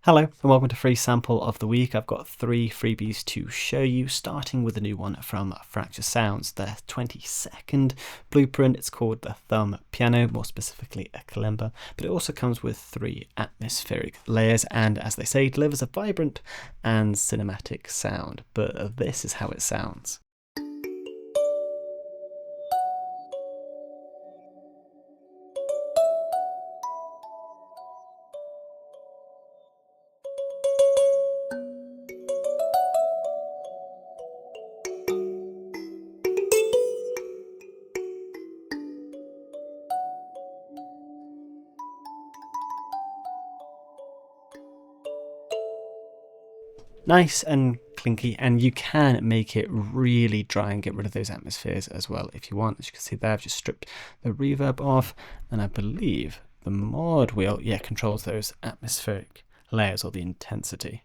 Hello and welcome to Free Sample of the Week. I've got 3 freebies to show you, starting with a new one from Fracture Sounds, their 22nd blueprint. It's called the Thumb Piano, more specifically a kalimba, but it also comes with 3 atmospheric layers and, as they say, delivers a vibrant and cinematic sound. But this is how it sounds. Nice and clinky, and you can make it really dry and get rid of those atmospheres as well if you want. As you can see there, I've just stripped the reverb off, and I believe the mod wheel, controls those atmospheric layers or the intensity.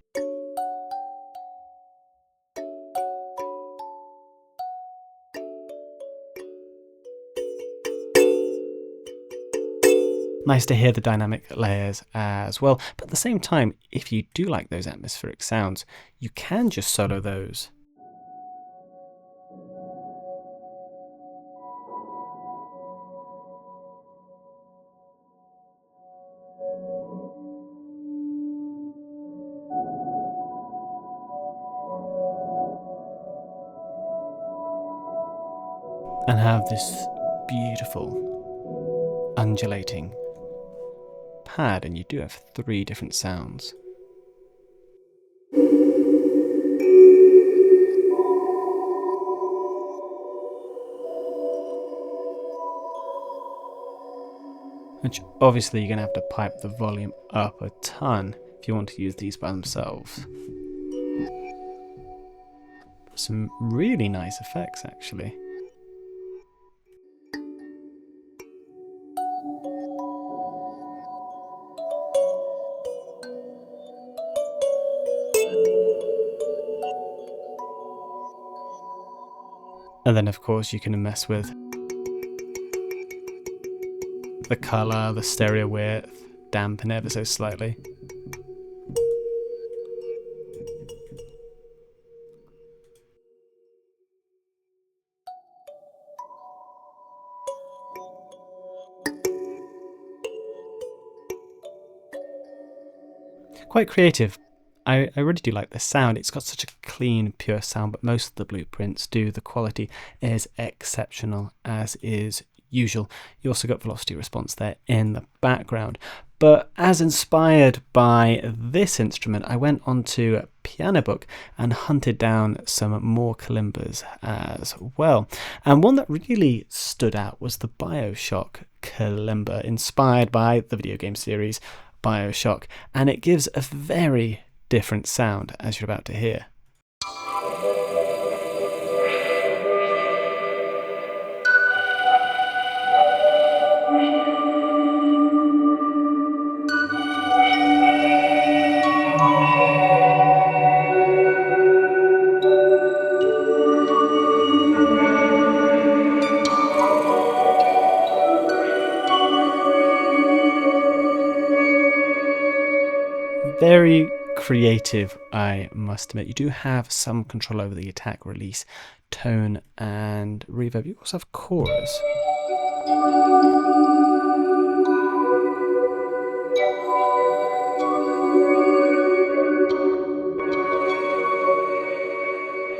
Nice to hear the dynamic layers as well, but at the same time, if you do like those atmospheric sounds, you can just solo those. And have this beautiful undulating pad, and you do have 3 different sounds. Which obviously you're going to have to pipe the volume up a ton if you want to use these by themselves. Some really nice effects actually. And then of course you can mess with the colour, the stereo width, dampen ever so slightly. Quite creative. I really do like the sound. It's got such a clean, pure sound, but most of the blueprints do. The quality is exceptional, as is usual. You also got velocity response there in the background. But as inspired by this instrument, I went onto Pianobook and hunted down some more kalimbas as well. And one that really stood out was the Bioshock Kalimba, inspired by the video game series Bioshock, and it gives a very different sound, as you're about to hear. Very creative, I must admit. You do have some control over the attack, release, tone and reverb. You also have chorus.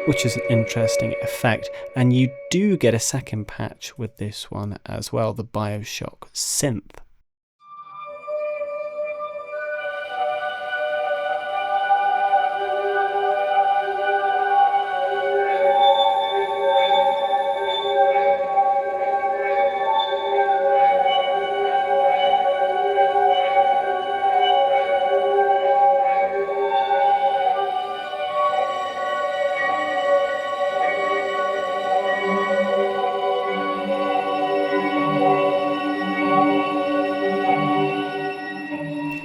Which is an interesting effect, and you do get a second patch with this one as well, the Bioshock synth.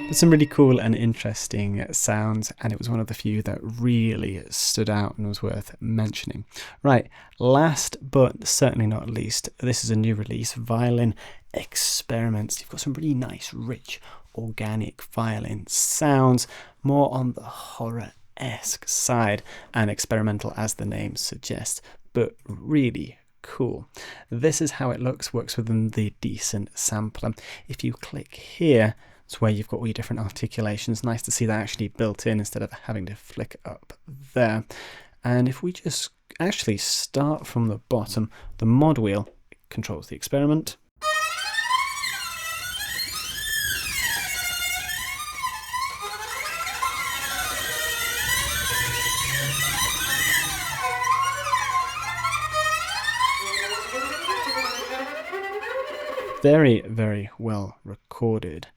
But some really cool and interesting sounds, and it was one of the few that really stood out and was worth mentioning. Right, last but certainly not least, this is a new release, Violin Experiments. You've got some really nice, rich organic violin sounds, more on the horror-esque side, and experimental as the name suggests, but really cool. This is how it looks, works within the Decent sampler. If you click here, it's where you've got all your different articulations. Nice to see that actually built in instead of having to flick up there. And if we just actually start from the bottom, the mod wheel controls the experiment. Very, very well recorded.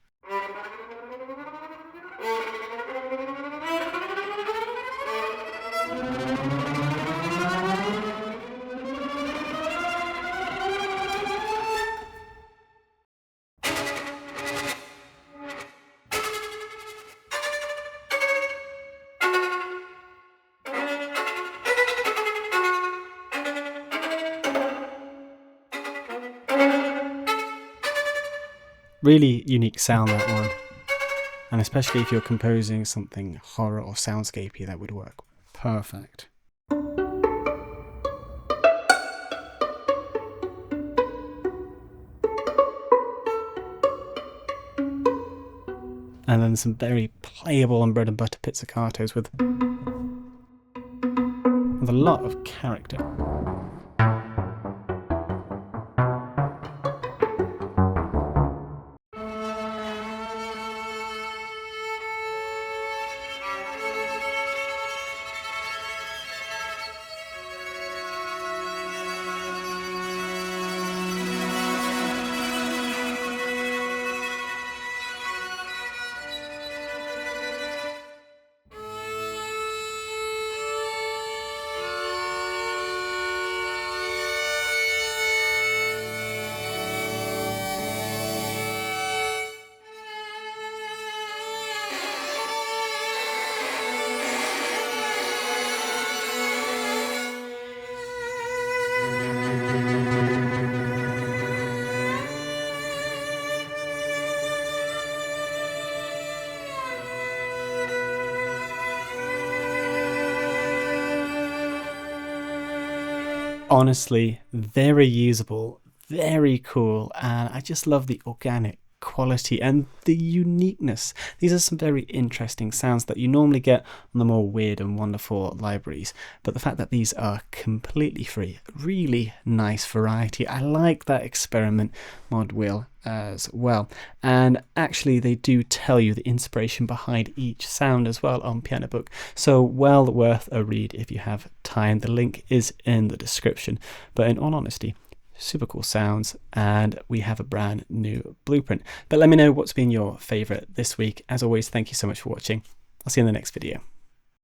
Really unique sound, that one. And especially if you're composing something horror or soundscapey, that would work perfect. And then some very playable and bread and butter pizzicatos with a lot of character. Honestly, very usable, very cool, and I just love the organic quality and the uniqueness. These are some very interesting sounds that you normally get on the more weird and wonderful libraries, but the fact that these are completely free, really nice variety. I like that experiment mod wheel as well, and actually they do tell you the inspiration behind each sound as well on Pianobook, so well worth a read if you have time. The link is in the description, but in all honesty, super cool sounds, and we have a brand new blueprint. But let me know what's been your favorite this week. As always, thank you so much for watching. I'll see you in the next video.